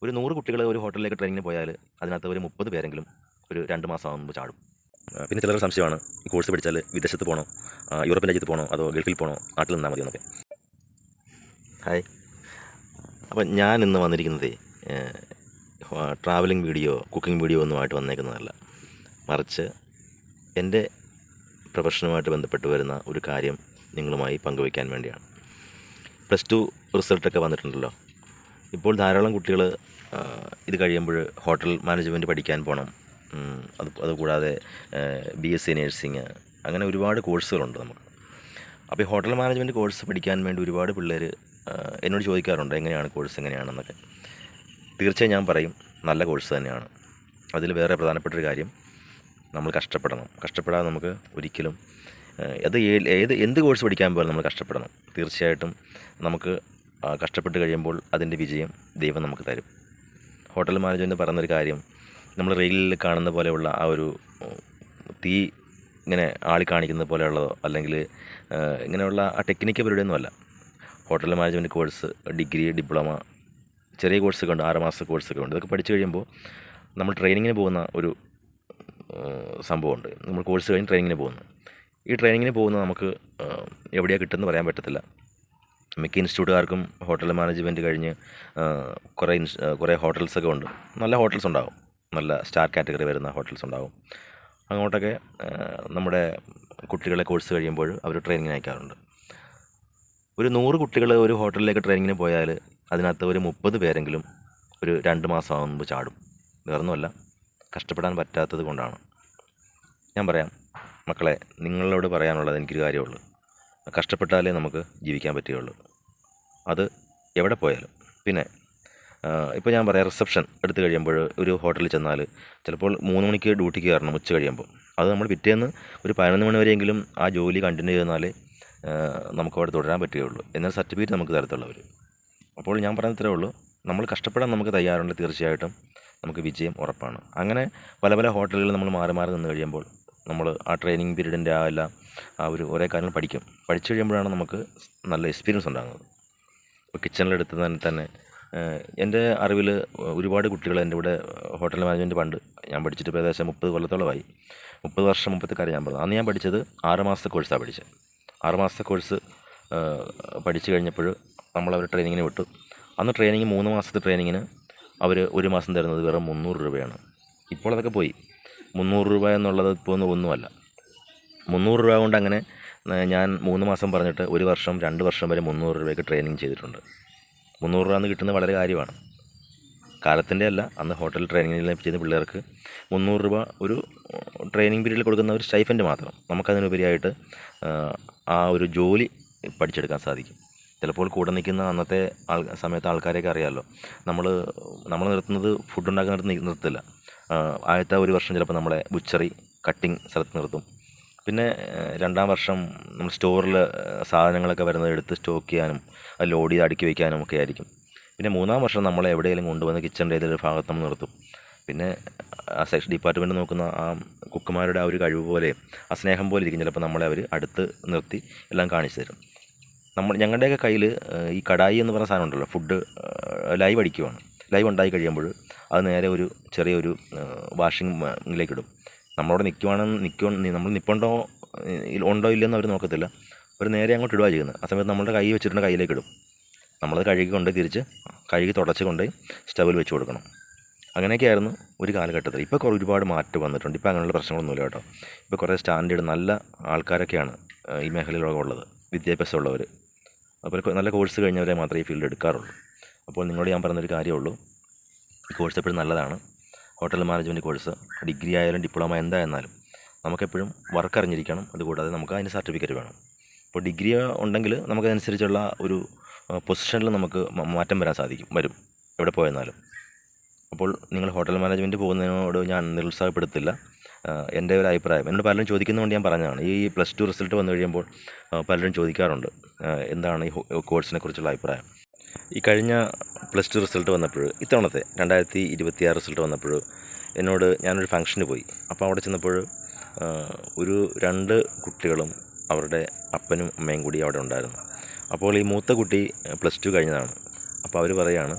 ഒരു 100 കുട്ടികൾ ഒരു ഹോട്ടലിലേക്ക് ട്രെയിനിങ്ങിന് പോയാൽ അതിനകത്ത് ഒരു 30 പേരെങ്കിലും ഒരു 2 മാസം ആകുമ്പോൾ ചാടും. പിന്നെ ചിലരുടെ സംശയമാണ് ഈ കോഴ്സ് പഠിച്ചാൽ വിദേശത്ത് പോകണോ, യൂറോപ്യൻ രാജ്യത്ത് പോകണോ, അതോ ഗൾഫിൽ പോകണോ, നാട്ടിൽ നിന്നാൽ മതിയോ എന്നൊക്കെ. ഹായ്, അപ്പം ഞാൻ ഇന്ന് വന്നിരിക്കുന്നത് ട്രാവലിംഗ് വീഡിയോ, കുക്കിംഗ് വീഡിയോ ഒന്നുമായിട്ട് വന്നേക്കുന്നതല്ല, മറിച്ച് എൻ്റെ പ്രൊഫഷനുമായിട്ട് ബന്ധപ്പെട്ട് വരുന്ന ഒരു കാര്യം നിങ്ങളുമായി പങ്കുവയ്ക്കാൻ വേണ്ടിയാണ്. +2 റിസൾട്ടൊക്കെ വന്നിട്ടുണ്ടല്ലോ. ഇപ്പോൾ ധാരാളം കുട്ടികൾ ഇത് കഴിയുമ്പോൾ ഹോട്ടൽ മാനേജ്മെൻറ്റ് പഠിക്കാൻ പോകണം, അതുകൂടാതെ BSc നേഴ്സിങ്, അങ്ങനെ ഒരുപാട് കോഴ്സുകളുണ്ട് നമുക്ക്. അപ്പോൾ ഈ ഹോട്ടൽ മാനേജ്മെൻറ്റ് കോഴ്സ് പഠിക്കാൻ വേണ്ടി ഒരുപാട് പിള്ളേർ എന്നോട് ചോദിക്കാറുണ്ട് എങ്ങനെയാണ് കോഴ്സ് എങ്ങനെയാണെന്നൊക്കെ. തീർച്ചയായും ഞാൻ പറയും നല്ല കോഴ്സ് തന്നെയാണ്. അതിൽ വേറെ പ്രധാനപ്പെട്ടൊരു കാര്യം, നമ്മൾ കഷ്ടപ്പെടണം. കഷ്ടപ്പെടാതെ നമുക്ക് ഒരിക്കലും അത് എന്ത് കോഴ്സ് പഠിക്കാൻ പോലും നമ്മൾ കഷ്ടപ്പെടണം. തീർച്ചയായിട്ടും നമുക്ക് കഷ്ടപ്പെട്ട് കഴിയുമ്പോൾ അതിൻ്റെ വിജയം ദൈവം നമുക്ക് തരും. ഹോട്ടൽ മാനേജ്മെൻറ്റ് പറയുന്നൊരു കാര്യം, നമ്മൾ റെയിലിൽ കാണുന്ന പോലെയുള്ള ആ ഒരു തീ ഇങ്ങനെ ആളി കാണിക്കുന്നത് പോലെയുള്ളതോ അല്ലെങ്കിൽ ഇങ്ങനെയുള്ള ആ ടെക്നിക്ക് പരിപാടിയൊന്നുമല്ല. Hotel management course, degree, diploma, ചെറിയ കോഴ്സൊക്കെ ഉണ്ട്, 6 മാസത്തെ കോഴ്സൊക്കെ ഉണ്ട്. ഇതൊക്കെ പഠിച്ചു കഴിയുമ്പോൾ നമ്മൾ ട്രെയിനിങ്ങിന് പോകുന്ന ഒരു സംഭവമുണ്ട്. നമ്മൾ കോഴ്സ് കഴിഞ്ഞ് ട്രെയിനിങ്ങിന് പോകുന്നു. ഈ ട്രെയിനിങ്ങിന് പോകുന്നത് നമുക്ക് എവിടെയാണ് കിട്ടുമെന്ന് പറയാൻ പറ്റത്തില്ല. മിക്ക ഇൻസ്റ്റിറ്റ്യൂട്ടുകാർക്കും ഹോട്ടൽ മാനേജ്മെൻറ്റ് കഴിഞ്ഞ് കുറേ ഹോട്ടൽസൊക്കെ ഉണ്ട്. നല്ല ഹോട്ടൽസ് ഉണ്ടാകും, നല്ല സ്റ്റാർ കാറ്റഗറി വരുന്ന ഹോട്ടൽസ് ഉണ്ടാകും. അങ്ങോട്ടൊക്കെ നമ്മുടെ കുട്ടികളെ കോഴ്സ് കഴിയുമ്പോൾ അവർ ട്രെയിനിങ്ങിന് അയക്കാറുണ്ട്. ഒരു 100 കുട്ടികൾ ഒരു ഹോട്ടലിലേക്ക് ട്രെയിനിങ്ങിന് പോയാൽ അതിനകത്ത് ഒരു 30 പേരെങ്കിലും ഒരു 2 മാസം ആകുമ്പോൾ ചാടും. വേറൊന്നുമല്ല, കഷ്ടപ്പെടാൻ പറ്റാത്തത് കൊണ്ടാണ്. ഞാൻ പറയാം മക്കളെ, നിങ്ങളോട് പറയാനുള്ളത് എനിക്കൊരു കാര്യമുള്ളൂ, കഷ്ടപ്പെട്ടാലേ നമുക്ക് ജീവിക്കാൻ പറ്റുകയുള്ളൂ, അത് എവിടെ പോയാലും. പിന്നെ ഇപ്പോൾ ഞാൻ പറയാം, റിസപ്ഷൻ എടുത്തു കഴിയുമ്പോൾ ഒരു ഹോട്ടലിൽ ചെന്നാൽ ചിലപ്പോൾ 3 മണിക്ക് ഡ്യൂട്ടിക്ക് കയറണം ഉച്ച കഴിയുമ്പോൾ. അത് നമ്മൾ പിറ്റേന്ന് ഒരു 11 മണി വരെയെങ്കിലും ആ ജോലി കണ്ടിന്യൂ ചെയ്താലേ നമുക്കവിടെ തുടരാൻ പറ്റുകയുള്ളൂ. എന്നാൽ സർട്ടിഫിക്കറ്റ് നമുക്ക് തരത്തുള്ളവർ. അപ്പോൾ ഞാൻ പറയുന്നത്രേ ഉള്ളൂ, നമ്മൾ കഷ്ടപ്പെടാൻ നമുക്ക് തയ്യാറുണ്ട്, തീർച്ചയായിട്ടും നമുക്ക് വിജയം ഉറപ്പാണ്. അങ്ങനെ പല പല ഹോട്ടലുകളിൽ നമ്മൾ മാറി മാറി നിന്ന് കഴിയുമ്പോൾ നമ്മൾ ആ ട്രെയിനിങ് പീരീഡിൻ്റെ ആ ഒരു ഓരോ കാര്യങ്ങൾ പഠിച്ചു കഴിയുമ്പോഴാണ് നമുക്ക് നല്ല എക്സ്പീരിയൻസ് ഉണ്ടാകുന്നത്. ഇപ്പോൾ കിച്ചണിലെടുത്ത് തന്നെ എൻ്റെ അറിവിൽ ഒരുപാട് കുട്ടികൾ എൻ്റെ ഇവിടെ ഹോട്ടൽ മാനേജ്മെൻറ്റ് പണ്ട് ഞാൻ പഠിച്ചിട്ട് ഏകദേശം 30 കൊല്ലത്തോളമായി. 30 വർഷം മുമ്പത്തെ കാര്യം ഞാൻ പറഞ്ഞു. അന്ന് ഞാൻ പഠിച്ചത് 6 മാസത്തെ കോഴ്സാണ് പഠിച്ചത്. 6 മാസത്തെ കോഴ്സ് പഠിച്ചു കഴിഞ്ഞപ്പോൾ നമ്മളവർ ട്രെയിനിങ്ങിന് വിട്ടു. അന്ന് ട്രെയിനിങ് 3 മാസത്തെ ട്രെയിനിങ്ങിന് അവർ 1 മാസം തരുന്നത് വെറും 300 രൂപയാണ്. ഇപ്പോൾ അതൊക്കെ പോയി. 300 രൂപ എന്നുള്ളത് ഇപ്പോൾ ഒന്നുമല്ല. 300 രൂപ കൊണ്ട് അങ്ങനെ ഞാൻ 3 മാസം പറഞ്ഞിട്ട് 1 വർഷം 2 വർഷം വരെ 300 രൂപയ്ക്ക് ട്രെയിനിങ് ചെയ്തിട്ടുണ്ട്. 300 രൂപ എന്ന് കിട്ടുന്നത് വളരെ കാര്യമാണ്. കാലത്തിൻ്റെ അല്ല, അന്ന് ഹോട്ടൽ ട്രെയിനിങ്ങിൽ ചെയ്യുന്ന പിള്ളേർക്ക് 300 രൂപ ഒരു ട്രെയിനിങ് പീരീഡിൽ കൊടുക്കുന്ന ഒരു സ്റ്റൈഫൻഡ് മാത്രം. നമുക്കതിനുപരിയായിട്ട് ആ ഒരു ജോലി പഠിച്ചെടുക്കാൻ സാധിക്കും. ചിലപ്പോൾ കൂടെ നിൽക്കുന്ന അന്നത്തെ സമയത്ത് ആൾക്കാരെയൊക്കെ അറിയാമല്ലോ, നമ്മൾ നിർത്തുന്നത് ഫുഡ് ഉണ്ടാക്കുന്നിടത്ത് നിർത്തില്ല. ആദ്യത്തെ 1 വർഷം ചിലപ്പോൾ നമ്മളെ ബുച്ചറി, കട്ടിങ് സ്ഥലത്ത് നിർത്തും. പിന്നെ 2-ാം വർഷം നമ്മൾ സ്റ്റോറിൽ സാധനങ്ങളൊക്കെ വരുന്നത് എടുത്ത് സ്റ്റോക്ക് ചെയ്യാനും അത് ലോഡ് ചെയ്ത് അടുക്കി വയ്ക്കാനും ഒക്കെ ആയിരിക്കും. പിന്നെ 3-ാം വർഷം നമ്മളെ എവിടെയെങ്കിലും കൊണ്ടുവന്ന് കിച്ചണിൻ്റെ ഏതൊരു ഭാഗത്ത് നമ്മൾ നിർത്തും. പിന്നെ ആ സെക്ഷൻ ഡിപ്പാർട്ട്മെൻറ്റ് നോക്കുന്ന ആ കുക്കുമാരുടെ ആ ഒരു കഴിവ് പോലെ, ആ സ്നേഹം പോലെ ഇരിക്കും. ചിലപ്പോൾ നമ്മളെ അവർ അടുത്ത് നിർത്തി എല്ലാം കാണിച്ചു തരും. ഞങ്ങളുടെയൊക്കെ കയ്യിൽ ഈ കടായി എന്ന് പറയുന്ന സാധനം ഉണ്ടല്ലോ, ഫുഡ് ലൈവ് അടിക്കുവാണ്. ലൈവ് ഉണ്ടായി കഴിയുമ്പോൾ അത് നേരെ ഒരു ചെറിയൊരു വാഷിങ്ങിലേക്ക് ഇടും. നമ്മളവിടെ നമ്മൾ നിൽപ്പുണ്ടോ ഉണ്ടോ ഇല്ലെന്ന് അവർ നോക്കത്തില്ല. അവർ നേരെ അങ്ങോട്ട് ഇടുക ചെയ്യുന്നത്. ആ സമയത്ത് നമ്മളുടെ കൈ വെച്ചിട്ടുണ്ട്, കയ്യിലേക്ക് ഇടും. നമ്മളത് കഴുകി തുടച്ച് കൊണ്ട് സ്റ്റവിൽ വെച്ച് കൊടുക്കണം. അങ്ങനെയൊക്കെയായിരുന്നു ഒരു കാലഘട്ടത്തിൽ. ഇപ്പോൾ ഒരുപാട് മാറ്റം വന്നിട്ടുണ്ട്. ഇപ്പോൾ അങ്ങനെയുള്ള പ്രശ്നങ്ങളൊന്നുമില്ല കേട്ടോ. ഇപ്പോൾ കുറേ സ്റ്റാൻഡേർഡ് നല്ല ആൾക്കാരൊക്കെയാണ് ഈ മേഖലയിലൊക്കെ ഉള്ളത്, വിദ്യാഭ്യാസമുള്ളവർ. അപ്പോൾ നല്ല കോഴ്സ് കഴിഞ്ഞവരെ മാത്രമേ ഈ ഫീൽഡ് എടുക്കാറുള്ളൂ. അപ്പോൾ നിങ്ങളോട് ഞാൻ പറയുന്നൊരു കാര്യമുള്ളൂ, ഈ കോഴ്സ് എപ്പോഴും നല്ലതാണ്. ഹോട്ടൽ മാനേജ്മെൻറ്റ് കോഴ്സ് ഡിഗ്രി ആയാലും ഡിപ്ലോമ എന്തായിരുന്നാലും നമുക്കെപ്പോഴും വർക്ക് അറിഞ്ഞിരിക്കണം. അതുകൂടാതെ നമുക്ക് അതിൻ്റെ സർട്ടിഫിക്കറ്റ് വേണം. ഇപ്പോൾ ഡിഗ്രി ഉണ്ടെങ്കിൽ നമുക്കതനുസരിച്ചുള്ള ഒരു പൊസിഷനിൽ നമുക്ക് മാറ്റം വരും എവിടെ പോയെന്നാലും. അപ്പോൾ നിങ്ങൾ ഹോട്ടൽ മാനേജ്മെൻറ്റ് പോകുന്നതിനോട് ഞാൻ നിരുത്സാഹപ്പെടുത്തില്ല. എൻ്റെ ഒരു അഭിപ്രായം എന്നോട് പലരും ചോദിക്കുന്നതുകൊണ്ട് ഞാൻ പറഞ്ഞതാണ്. ഈ +2 റിസൾട്ട് വന്നു കഴിയുമ്പോൾ പലരും ചോദിക്കാറുണ്ട് എന്താണ് ഈ കോഴ്സിനെ കുറിച്ചുള്ള അഭിപ്രായം. ഈ കഴിഞ്ഞ +2 റിസൾട്ട് വന്നപ്പോൾ, ഇത്തവണത്തെ 2026 റിസൾട്ട് വന്നപ്പോൾ എന്നോട് ഞാനൊരു ഫംഗ്ഷന് പോയി. അപ്പോൾ അവിടെ ചെന്നപ്പോൾ ഒരു 2 കുട്ടികളും അവരുടെ അപ്പനും അമ്മയും കൂടി അവിടെ ഉണ്ടായിരുന്നു. അപ്പോൾ ഈ മൂത്ത കുട്ടി +2 കഴിഞ്ഞതാണ്. അപ്പോൾ അവർ പറയുകയാണ്,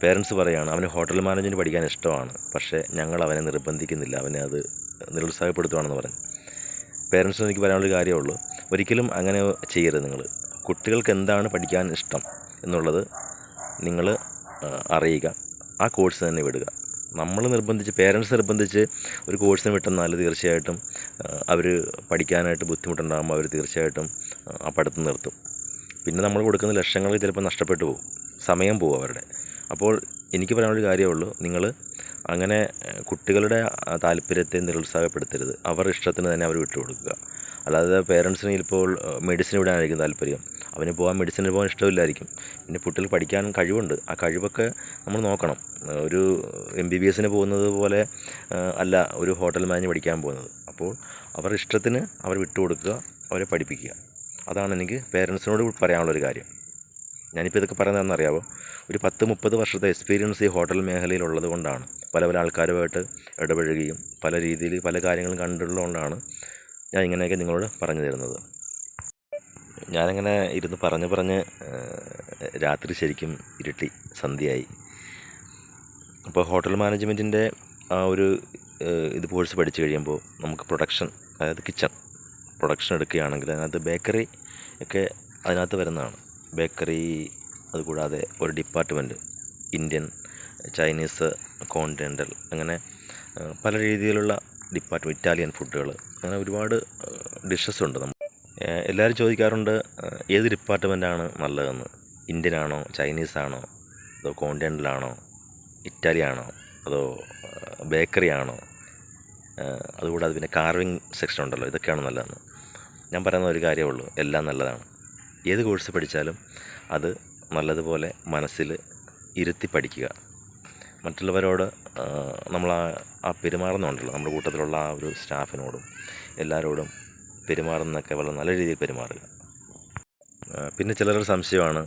പേരൻസ് പറയുകയാണ് അവന് ഹോട്ടൽ മാനേജ്മെൻറ്റ് പഠിക്കാൻ ഇഷ്ടമാണ്, പക്ഷേ ഞങ്ങൾ അവനെ നിർബന്ധിക്കുന്നില്ല, അവനെ അത് നിരുത്സാഹപ്പെടുത്തുകയാണെന്ന് പറഞ്ഞു. പേരൻസിന് എനിക്ക് പറയാനുള്ളൊരു കാര്യമേ ഉള്ളൂ, ഒരിക്കലും അങ്ങനെ ചെയ്യരുത്. നിങ്ങൾ കുട്ടികൾക്ക് എന്താണ് പഠിക്കാൻ ഇഷ്ടം എന്നുള്ളത് നിങ്ങൾ അറിയുക, ആ കോഴ്സ് തന്നെ വിടുക. നമ്മൾ നിർബന്ധിച്ച്, പേരൻസ് നിർബന്ധിച്ച് ഒരു കോഴ്സിന് വിട്ടെന്നാൽ തീർച്ചയായിട്ടും അവർ പഠിക്കാനായിട്ട് ബുദ്ധിമുട്ടുണ്ടാകുമ്പോൾ അവർ തീർച്ചയായിട്ടും ആ പഠിത്തം നിർത്തും. പിന്നെ നമ്മൾ കൊടുക്കുന്ന ലക്ഷങ്ങൾ ചിലപ്പോൾ നഷ്ടപ്പെട്ടു പോകും, സമയം പോകും അവരുടെ. അപ്പോൾ എനിക്ക് പറയാനുള്ളൊരു കാര്യമേ ഉള്ളൂ, നിങ്ങൾ അങ്ങനെ കുട്ടികളുടെ താല്പര്യത്തെ നിരുത്സാഹപ്പെടുത്തരുത്. അവരുടെ ഇഷ്ടത്തിന് തന്നെ അവർ വിട്ടുകൊടുക്കുക. അല്ലാതെ പേരൻസിന് ഇപ്പോൾ മെഡിസിൻ വിടാനായിരിക്കും താല്പര്യം, അവന് മെഡിസിന് പോകാൻ ഇഷ്ടമില്ലായിരിക്കും. പിന്നെ കുട്ടികൾ പഠിക്കാൻ കഴിവുണ്ട്, ആ കഴിവൊക്കെ നമ്മൾ നോക്കണം. ഒരു MBBS പോകുന്നത് പോലെ അല്ല ഒരു ഹോട്ടൽ മാനേജ് പഠിക്കാൻ പോകുന്നത്. അപ്പോൾ അവരുടെ ഇഷ്ടത്തിന് അവർ വിട്ടുകൊടുക്കുക, അവരെ പഠിപ്പിക്കുക. അതാണ് എനിക്ക് പേരൻസിനോട് പറയാനുള്ളൊരു കാര്യം. ഞാനിപ്പോൾ ഇതൊക്കെ പറയുന്നതെന്നറിയാമോ, ഒരു 10-30 വർഷത്തെ എക്സ്പീരിയൻസ് ഈ ഹോട്ടൽ മേഖലയിലുള്ളത് കൊണ്ടാണ്. പല ആൾക്കാരുമായിട്ട് ഇടപഴകുകയും പല രീതിയിൽ പല കാര്യങ്ങളും കണ്ടുള്ളതുകൊണ്ടാണ് ഞാൻ ഇങ്ങനെയൊക്കെ നിങ്ങളോട് പറഞ്ഞു തരുന്നത്. ഞാനിങ്ങനെ ഇരുന്ന് പറഞ്ഞ് രാത്രി ശരിക്കും ഇരുട്ടി, സന്ധ്യയായി. അപ്പോൾ ഹോട്ടൽ മാനേജ്മെൻറ്റിൻ്റെ ആ ഒരു ഇത് കോഴ്സ് പഠിച്ചു കഴിയുമ്പോൾ നമുക്ക് പ്രൊഡക്ഷൻ, അതായത് കിച്ചൺ പ്രൊഡക്ഷൻ എടുക്കുകയാണെങ്കിൽ അതിനകത്ത് ബേക്കറി ഒക്കെ അതിനകത്ത് വരുന്നതാണ്. ബേക്കറി, അതുകൂടാതെ ഒരു ഡിപ്പാർട്ട്മെൻറ്റ് ഇന്ത്യൻ, ചൈനീസ്, കോണ്ടിനെൻ്റൽ, അങ്ങനെ പല രീതിയിലുള്ള ഡിപ്പാർട്ട്മെൻറ്റ്, ഇറ്റാലിയൻ ഫുഡുകൾ, അങ്ങനെ ഒരുപാട് ഡിഷസ് ഉണ്ട്. എല്ലാവരും ചോദിക്കാറുണ്ട് ഏത് ഡിപ്പാർട്ട്മെൻറ്റാണ് നല്ലതെന്ന്, ഇന്ത്യനാണോ, ചൈനീസാണോ, അതോ കോണ്ടിനെൻ്റലാണോ, ഇറ്റാലിയാണോ, അതോ ബേക്കറി ആണോ, അതുകൂടാതെ പിന്നെ കാർവിങ് സെക്ഷൻ ഉണ്ടല്ലോ, ഇതൊക്കെയാണ് നല്ലതെന്ന്. ഞാൻ പറയുന്ന ഒരു കാര്യമേ ഉള്ളൂ, എല്ലാം നല്ലതാണ്. ഏത് കോഴ്സ് പഠിച്ചാലും അത് നല്ലതുപോലെ മനസ്സിൽ ഇരുത്തി പഠിക്കുക. മറ്റുള്ളവരോട് നമ്മൾ ആ പെരുമാറുന്നുണ്ടല്ലോ, നമ്മുടെ കൂട്ടത്തിലുള്ള ആ ഒരു സ്റ്റാഫിനോടും എല്ലാവരോടും പെരുമാറുന്നതൊക്കെ വളരെ നല്ല രീതിയിൽ പെരുമാറുക. പിന്നെ ചിലരുടെ സംശയമാണ്,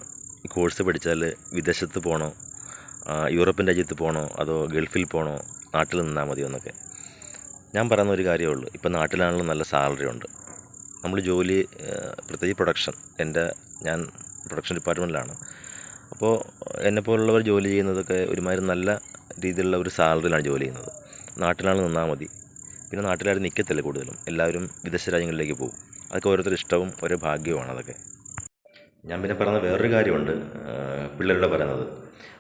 ഈ കോഴ്സ് പഠിച്ചാൽ വിദേശത്ത് പോകണോ, യൂറോപ്യൻ രാജ്യത്ത് പോകണോ, അതോ ഗൾഫിൽ പോകണോ, നാട്ടിൽ നിന്നാൽ മതിയോ എന്നൊക്കെ. ഞാൻ പറയുന്ന ഒരു കാര്യമേ ഉള്ളൂ, ഇപ്പം നാട്ടിലാണെങ്കിലും നല്ല സാലറി ഉണ്ട്. നമ്മൾ ജോലി, പ്രത്യേകിച്ച് പ്രൊഡക്ഷൻ, ഞാൻ പ്രൊഡക്ഷൻ ഡിപ്പാർട്ട്മെൻറ്റിലാണ്. അപ്പോൾ എന്നെപ്പോലുള്ളവർ ജോലി ചെയ്യുന്നതൊക്കെ ഒരുമാതിരി നല്ല രീതിയിലുള്ള ഒരു സാലറിയിലാണ് ജോലി ചെയ്യുന്നത്. നാട്ടിലാണ് നിന്നാൽ മതി. പിന്നെ നാട്ടിലാരും നിൽക്കത്തില്ല കൂടുതലും, എല്ലാവരും വിദേശ രാജ്യങ്ങളിലേക്ക് പോകും. അതൊക്കെ ഓരോരുത്തരുടെ ഇഷ്ടവും ഓരോ ഭാഗ്യവുമാണ് അതൊക്കെ. ഞാൻ പിന്നെ പറയുന്ന വേറൊരു കാര്യമുണ്ട്, പിള്ളേരുടെ പറയുന്നത്,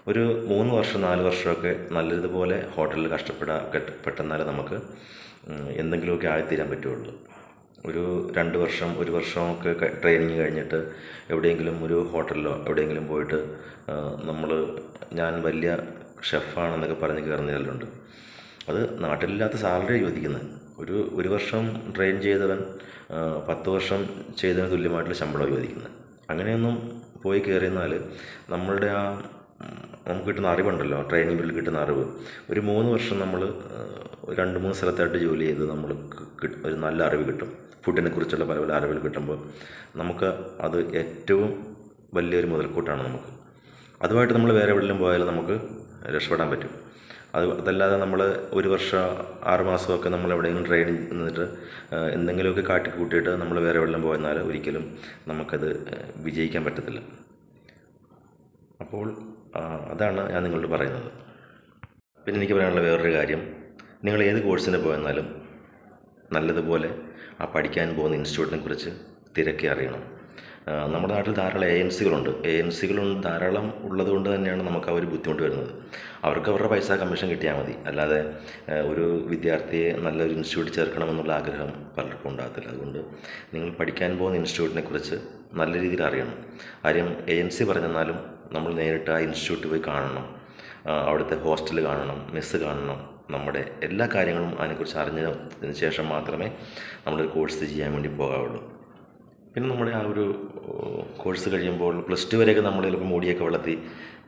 ഒരു 3 വർഷം 4 വർഷമൊക്കെ നല്ലതുപോലെ ഹോട്ടലിൽ കഷ്ടപ്പെട്ടാൽ നമുക്ക് എന്തെങ്കിലുമൊക്കെ ആയിത്തീരാൻ പറ്റുള്ളൂ. ഒരു 2 വർഷം 1 വർഷമൊക്കെ ട്രെയിനിങ് കഴിഞ്ഞിട്ട് എവിടെയെങ്കിലും ഒരു ഹോട്ടലിലോ എവിടെയെങ്കിലും പോയിട്ട് ഞാൻ വലിയ ഷെഫാണെന്നൊക്കെ പറഞ്ഞ് കയറുന്നതിലുണ്ട്. അത് നാട്ടിലില്ലാത്ത സാലറി ചോദിക്കുന്നത്. ഒരു വർഷം ട്രെയിൻ ചെയ്തവൻ 10 വർഷം ചെയ്തതിന് തുല്യമായിട്ടുള്ള ശമ്പളം ചോദിക്കുന്നത്. അങ്ങനെയൊന്നും പോയി കയറിയെന്നാൽ നമുക്ക് കിട്ടുന്ന അറിവുണ്ടല്ലോ, ട്രെയിനിങ് പീരീഡിൽ കിട്ടുന്ന അറിവ്, ഒരു 3 വർഷം നമ്മൾ 2-3 സ്ഥലത്തായിട്ട് ജോലി ചെയ്ത് ഒരു നല്ല അറിവ് കിട്ടും. ഫുഡിനെ കുറിച്ചുള്ള പല അറിവുകൾ കിട്ടുമ്പോൾ നമുക്ക് അത് ഏറ്റവും വലിയൊരു മുതൽക്കൂട്ടാണ് നമുക്ക്. അതുമായിട്ട് നമ്മൾ വേറെ എവിടെയെങ്കിലും പോയാലും നമുക്ക് രക്ഷപ്പെടാൻ പറ്റും. അതല്ലാതെ നമ്മൾ 1 വർഷം 6 മാസമൊക്കെ നമ്മൾ എവിടെയെങ്കിലും ട്രെയിനിങ് നിന്നിട്ട് എന്തെങ്കിലുമൊക്കെ കാട്ടിക്കൂട്ടിയിട്ട് നമ്മൾ വേറെ എവിടെയെങ്കിലും പോയെന്നാൽ ഒരിക്കലും നമുക്കത് വിജയിക്കാൻ പറ്റത്തില്ല. അപ്പോൾ അതാണ് ഞാൻ നിങ്ങളോട് പറയുന്നത്. പിന്നെ എനിക്ക് പറയാനുള്ള വേറൊരു കാര്യം, നിങ്ങൾ ഏത് കോഴ്സിന് പോയെന്നാലും നല്ലതുപോലെ ആ പഠിക്കാൻ പോകുന്ന ഇൻസ്റ്റിറ്റ്യൂട്ടിനെ കുറിച്ച് തിരക്കി അറിയണം. നമ്മുടെ നാട്ടിൽ ധാരാളം ഏജൻസികളുണ്ട്, ധാരാളം ഉള്ളത് കൊണ്ട് തന്നെയാണ് നമുക്ക് ആ ഒരു ബുദ്ധിമുട്ട് വരുന്നത്. അവർക്ക് അവരുടെ പൈസ കമ്മീഷൻ കിട്ടിയാൽ മതി, അല്ലാതെ ഒരു വിദ്യാർത്ഥിയെ നല്ലൊരു ഇൻസ്റ്റിറ്റ്യൂട്ടിൽ ചേർക്കണമെന്നുള്ള ആഗ്രഹം പലർക്കും ഉണ്ടാകത്തില്ല. അതുകൊണ്ട് നിങ്ങൾ പഠിക്കാൻ പോകുന്ന ഇൻസ്റ്റിറ്റ്യൂട്ടിനെ കുറിച്ച് നല്ല രീതിയിൽ അറിയണം. കാര്യം ഏജൻസി പറഞ്ഞെന്നാലും നമ്മൾ നേരിട്ട് ആ ഇൻസ്റ്റിറ്റ്യൂട്ടിൽ പോയി കാണണം, അവിടുത്തെ ഹോസ്റ്റൽ കാണണം, മെസ്സ് കാണണം, നമ്മുടെ എല്ലാ കാര്യങ്ങളും അതിനെക്കുറിച്ച് അറിഞ്ഞതിന് ശേഷം മാത്രമേ നമ്മളൊരു കോഴ്സ് ചെയ്യാൻ വേണ്ടി പോകാവുള്ളൂ. പിന്നെ നമ്മുടെ ആ ഒരു കോഴ്സ് കഴിയുമ്പോൾ +2 വരെയൊക്കെ നമ്മൾ ചിലപ്പോൾ മുടിയൊക്കെ വളർത്തി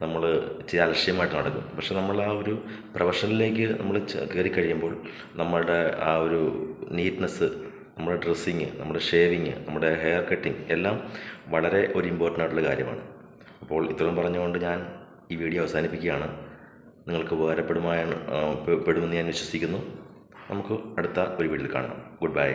നമ്മൾ ഇച്ചിരി അലക്ഷ്യമായിട്ട് നടക്കും. പക്ഷെ നമ്മൾ ആ ഒരു പ്രൊഫഷനിലേക്ക് നമ്മൾ കയറി കഴിയുമ്പോൾ നമ്മളുടെ ആ ഒരു നീറ്റ്നെസ്, നമ്മുടെ ഡ്രസ്സിങ്, നമ്മുടെ ഷേവിങ്, നമ്മുടെ ഹെയർ കട്ടിങ് എല്ലാം വളരെ ഒരു ഇമ്പോർട്ടൻ്റ് ആയിട്ടുള്ള കാര്യമാണ്. അപ്പോൾ ഇത്രയും പറഞ്ഞുകൊണ്ട് ഞാൻ ഈ വീഡിയോ അവസാനിപ്പിക്കുകയാണ്. നിങ്ങൾക്ക് ഉപകാരപ്പെടുമെന്ന് ഞാൻ വിശ്വസിക്കുന്നു. നമുക്ക് അടുത്ത ഒരു വീഡിയോയിൽ കാണാം. Good bye.